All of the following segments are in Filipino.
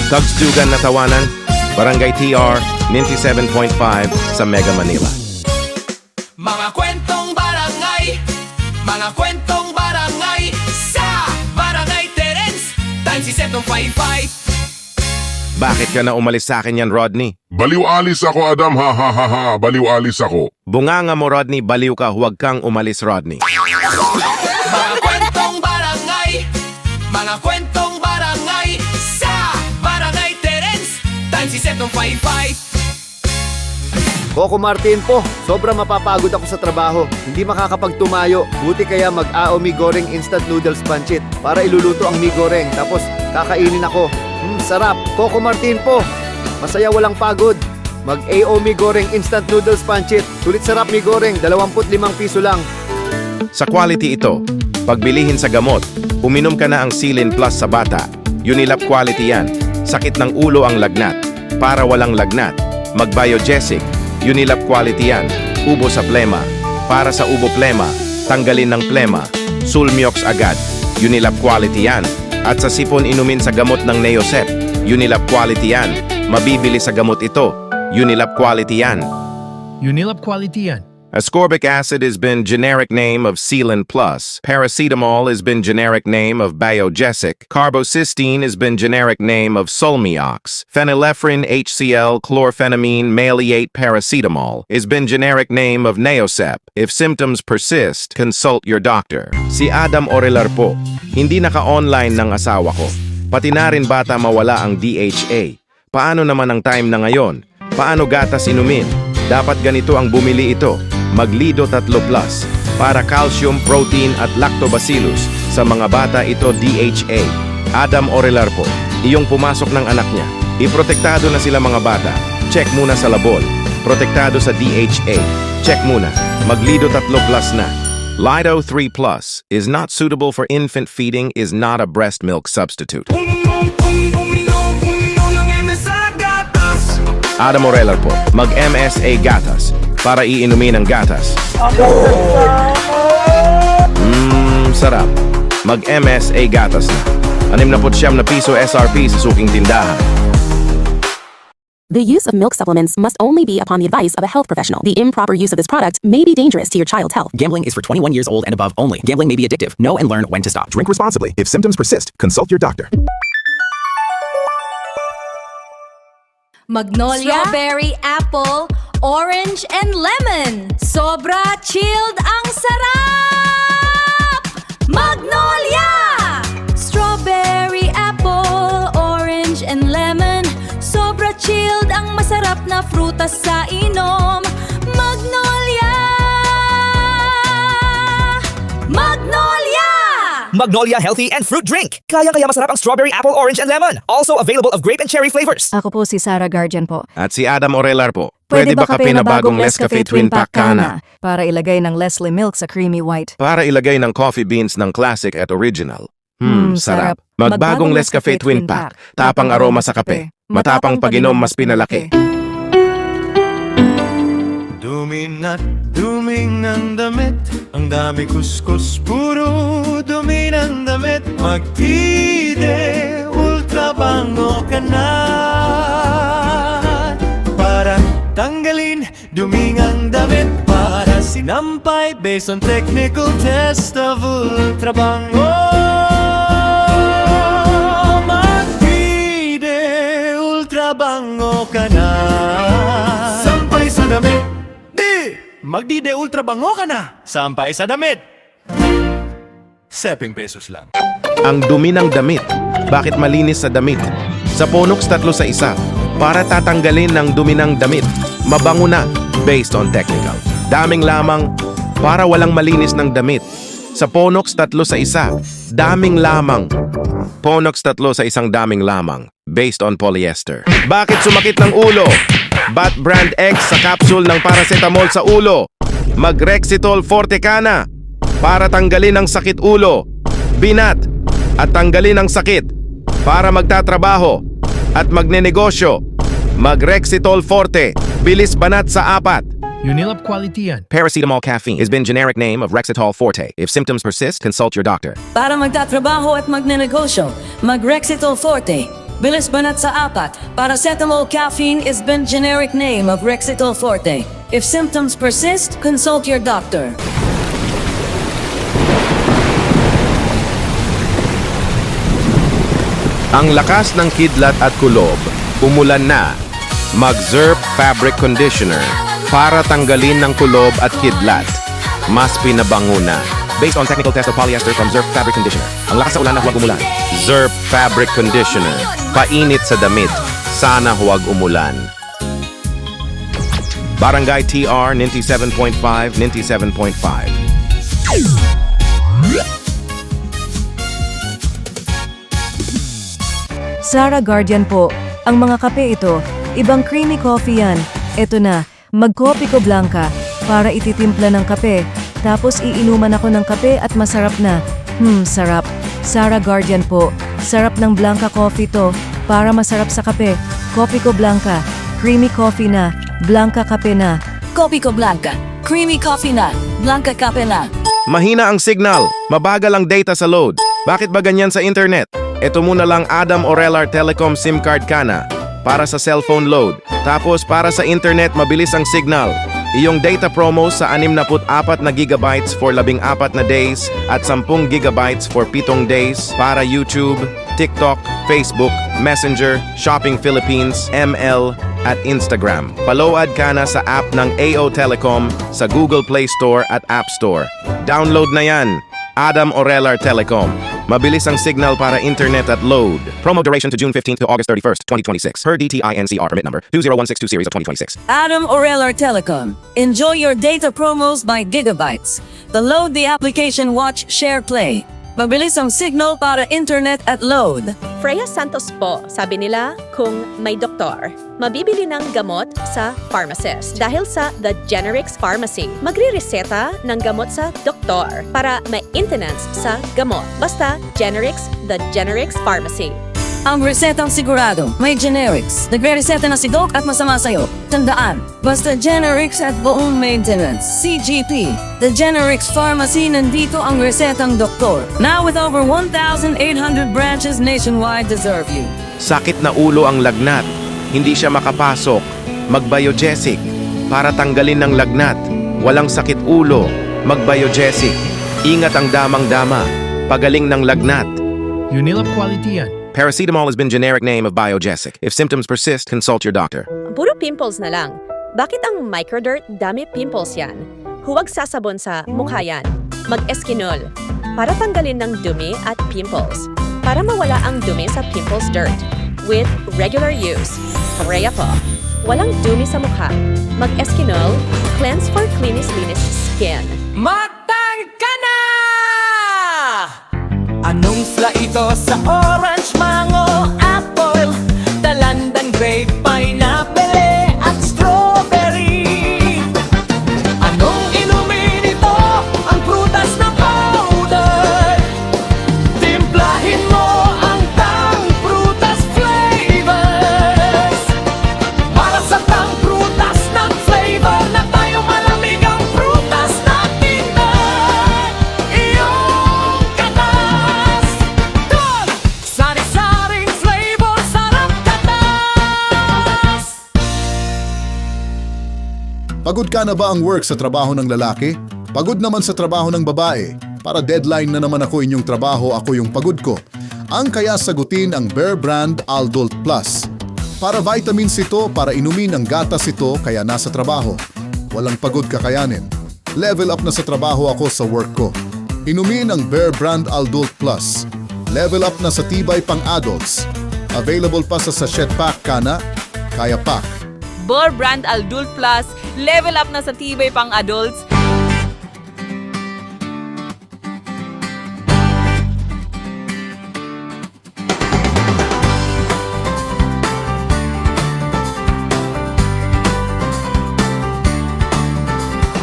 Tugstugan na Tawanan, Barangay TR, 97.5 sa Mega Manila. Mga kwentong barangay, mga kwentong barangay sa Barangay Terence, times isip ng 55. Bakit ka na umalis sa akin yan, Rodney? Baliw alis ako, Adam, ha ha ha ha, baliw alis ako. Bunganga mo, Rodney, baliw ka, huwag kang umalis, Rodney. Mga kwentong barangay, mga kwentong barangay sa Barangay Terence, times isip ng 55. Coco Martin po, sobrang mapapagod ako sa trabaho. Hindi makakapagtumayo. Buti kaya mag-Aomi Goreng Instant Noodles Pancit para iluluto ang mi goreng. Tapos kakainin ako. Sarap. Coco Martin po. Masaya walang pagod. Mag-Aomi Goreng Instant Noodles Pancit. Sulit sarap mi goreng. 25 piso lang. Sa quality ito, pagbilihin sa gamot, uminom ka na ang Silin Plus sa bata. Unilab quality yan. Sakit ng ulo ang lagnat. Para walang lagnat, mag-Biogesic. Unilab quality yan. Ubo sa plema. Para sa ubo plema, tanggalin ng plema. Sulmiox agad. Unilab quality yan. At sa sipon inumin sa gamot ng Neosep. Unilab quality yan. Mabibili sa gamot ito. Unilab quality yan. Unilab quality yan. Ascorbic acid has been generic name of Sealant Plus. Paracetamol has been generic name of Biogesic. Carbocysteine has been generic name of Solmiox. Phenylephrine HCl chlorphenamine maleate paracetamol has been generic name of Neosep. If symptoms persist, consult your doctor. Si Adam Orelar po, hindi naka-online ng asawa ko. Pati na rin bata mawala ang DHA. Paano naman ang time na ngayon? Paano gatas inumin? Dapat ganito ang bumili ito. Maglido 3 Plus para calcium, protein at lactobacillus. Sa mga bata ito DHA. Adam Orelar po, iyong pumasok ng anak niya. Iprotektado na sila mga bata. Check muna sa labol. Protektado sa DHA. Check muna. Maglido 3 Plus na. Lido 3 Plus is not suitable for infant feeding, is not a breast milk substitute. Adam Orelar po, mag-MSA Gatas para iinumin ang gatas. Sarap. Mag-MSA Gatas na. 69 na piso SRP sa suking tindahan. The use of milk supplements must only be upon the advice of a health professional. The improper use of this product may be dangerous to your child's health. Gambling is for 21 years old and above only. Gambling may be addictive. Know and learn when to stop. Drink responsibly. If symptoms persist, consult your doctor. Magnolia, strawberry, apple, orange, and lemon. Sobra chilled ang sarap! Magnolia! Strawberry, apple, orange, and lemon. Sobra chilled ang masarap na frutas sa inom. Magnolia! Magnolia! Magnolia Healthy and Fruit Drink. Kayang-kaya masarap ang strawberry, apple, orange, and lemon. Also available of grape and cherry flavors. Ako po si Sarah Guardian po. At si Adam Orelar po. Pwede ba kape na bagong Nescafe Twin Pack Kana? Para ilagay ng Leslie Milk sa creamy white. Para ilagay ng coffee beans ng classic at original. Sarap. sarap. Magbagong Nescafe Twin Pack. Tapang aroma sa kape. Matapang pag-inom mas pinalaki. Duming at duming ng damit, ang dami kuskus, puro dumi ng damit. Magtide, ultra bango ka na, para tanggalin duming ang damit, para sinampay based on technical test of ultra bango. Magtide, ultra bango ka na, sampay sa damit. Magdide ultra bango ka na. Sampay sa damit. 7 pesos lang. Ang dumi ng damit. Bakit malinis sa damit? Sa Ponox 3 sa 1. Para tatanggalin ng dumi ng damit. Mabango na. Based on technical. Daming lamang. Para walang malinis ng damit. Sa Ponox 3 sa 1. Daming lamang. Ponox 3 sa 1 daming lamang. Based on polyester. Bakit sumakit ng ulo? Bat Brand X sa capsule ng paracetamol sa ulo. Mag-Rexitol Forte ka na para tanggalin ang sakit ulo. Binat at tanggalin ang sakit para magtatrabaho at magnenegosyo. Mag-Rexitol Forte. Bilis banat sa 4. Unilab quality yan. Paracetamol caffeine has been generic name of Rexitol Forte. If symptoms persist, consult your doctor. Para magtatrabaho at magnenegosyo, mag-Rexitol Forte. Bilis banat sa 4. Paracetamol caffeine has been generic name of Rexetil Forte. If symptoms persist, consult your doctor. Ang lakas ng kidlat at kulob, umulan na. Mag-Zerp Fabric Conditioner para tanggalin ng kulob at kidlat. Mas pinabango na. Based on technical test of polyester from Zerp Fabric Conditioner. Ang lakas sa ulan na huwag umulan. Zerp Fabric Conditioner. Painit sa damit. Sana huwag umulan. Barangay TR 97.5, 97.5. Sara Guardian po. Ang mga kape ito, ibang creamy coffee yan. Eto na, mag-Kopi Ko Blanca para ititimpla ng kape. Tapos iinuman ako ng kape at masarap na. Sarap. Sara Guardian po. Sarap ng Blanca coffee to. Para masarap sa kape. Kopi Ko Blanca. Creamy coffee na. Blanca kape na. Kopi Ko Blanca. Creamy coffee na. Blanca kape na. Mahina ang signal. Mabagal ang data sa load. Bakit ba ganyan sa internet? Ito muna lang Adam Orelar Telecom SIM card ka na. Para sa cellphone load. Tapos para sa internet, mabilis ang signal. Iyong data promo sa 64 na gigabytes for 14 na days at 10 gigabytes for 7 days para YouTube, TikTok, Facebook, Messenger, Shopping Philippines, ML, at Instagram. Palawad ka na sa app ng AO Telecom sa Google Play Store at App Store. Download na yan! Adam Orelar Telecom. Mabilis ang signal para internet at load. Promo duration to June 15th to August 31st, 2026. Per DTI NCR permit number 20162 series of 2026. Adam Orelar Telecom. Enjoy your data promos by gigabytes. Download the application Watch, Share, Play. Mabilis ang signal para internet at load. Freya Santos po, sabi nila kung may doktor, mabibili ng gamot sa pharmacist dahil sa The Generix Pharmacy. Magre-reseta ng gamot sa doktor para maintenance sa gamot. Basta Generix, The Generix Pharmacy. Ang resetang sigurado, may generics. Nagre-reseta na si Doc at masama sa'yo. Tandaan, basta generics at buong maintenance. CGP, The Generix Pharmacy, nandito ang resetang doktor. Now with over 1,800 branches nationwide to serve you. Sakit na ulo ang lagnat. Hindi siya makapasok. Mag-Biogesic. Para tanggalin ng lagnat. Walang sakit ulo. Mag-Biogesic. Ingat ang damang-dama. Pagaling ng lagnat. Unilab Quality yan. Paracetamol has been generic name of Biogesic. If symptoms persist, consult your doctor. Puro pimples na lang. Bakit ang microdirt dami pimples yan? Huwag sasabon sa mukha yan. Mag-Eskinol. Para tanggalin ng dumi at pimples. Para mawala ang dumi sa pimples dirt. With regular use. Freya po. Walang dumi sa mukha. Mag-Eskinol. Cleanse for cleanest skin. Matangka na! Anong fla ito sa orange, mango, apple, dalandan, grape, pineapple, at strawberry? Anong inumin ito? Ang prutas na powder. Timplahin mo ang tang prutas flavors. Para sa tang prutas ng flavor na tayo malamig ang prutas natin na iyong katas. Doon! Sari-saring flavor, sarap katas! Pagod ka na ba ang work sa trabaho ng lalaki? Pagod naman sa trabaho ng babae. Para deadline na naman ako inyong trabaho, ako yung pagod ko. Ang kaya sagutin ang Bear Brand Aldol Plus. Para vitamins ito, para inumin ang gatas ito, kaya nasa trabaho. Walang pagod kakayanin. Level up na sa trabaho ako sa work ko. Inumin ang Bear Brand Aldol Plus. Level up na sa tibay pang adults. Available pa sa sachet pack ka na, kaya pack. Bear Brand Aldult Plus. Level up na sa tibay pang adults.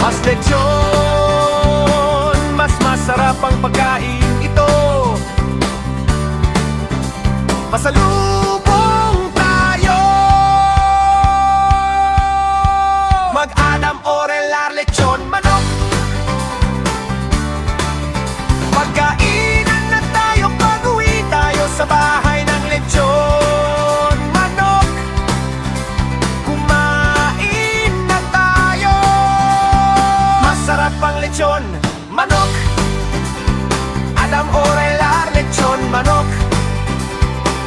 Mas lechon, mas masarap ang pagkain ito. Masalubong tayo. Mag-Adam Orelar lechon manok. Pagkainan na tayo, pag-uwi tayo sa bahay ng lechon.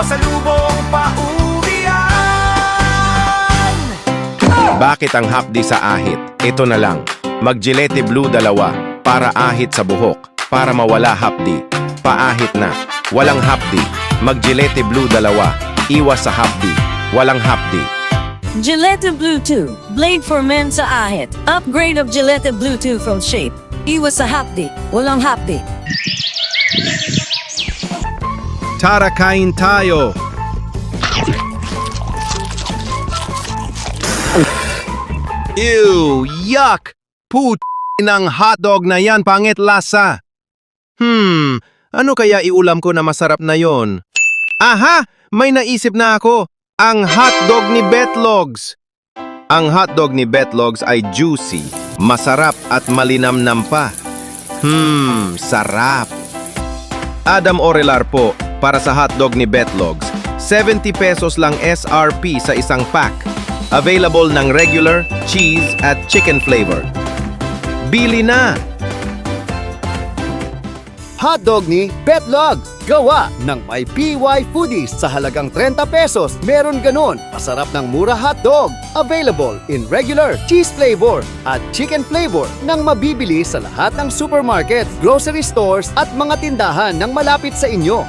pasalubong pauwian. Bakit ang hapdi sa ahit? Ito na lang. Mag-Gillette Blue 2 para ahit sa buhok. Para mawala hapdi. Paahit na. Walang hapdi. Mag-Gillette Blue 2. Iwas sa hapdi. Walang hapdi. Gillette Blue 2, blade for men sa ahit. Upgrade of Gillette Blue 2 from shape. Iwas sa hapdi, walang hapdi. Tara, kain tayo! Ew! Yuck! ng hotdog na yan, pangit lasa! Ano kaya iulam ko na masarap na yon? Aha! May naisip na ako! Ang hotdog ni Betlogs! Ang hotdog ni Betlogs ay juicy, masarap at malinamnam pa. Sarap! Adam Orelar po para sa hotdog ni Betlogs. 70 pesos lang SRP sa isang pack. Available ng regular, cheese at chicken flavor. Bili na! Hotdog ni Betlogs. Gawa ng may PY Foodies sa halagang 30 pesos. Meron ganon. Masarap ng mura hotdog. Available in regular, cheese flavor at chicken flavor nang mabibili sa lahat ng supermarket, grocery stores at mga tindahan ng malapit sa inyo.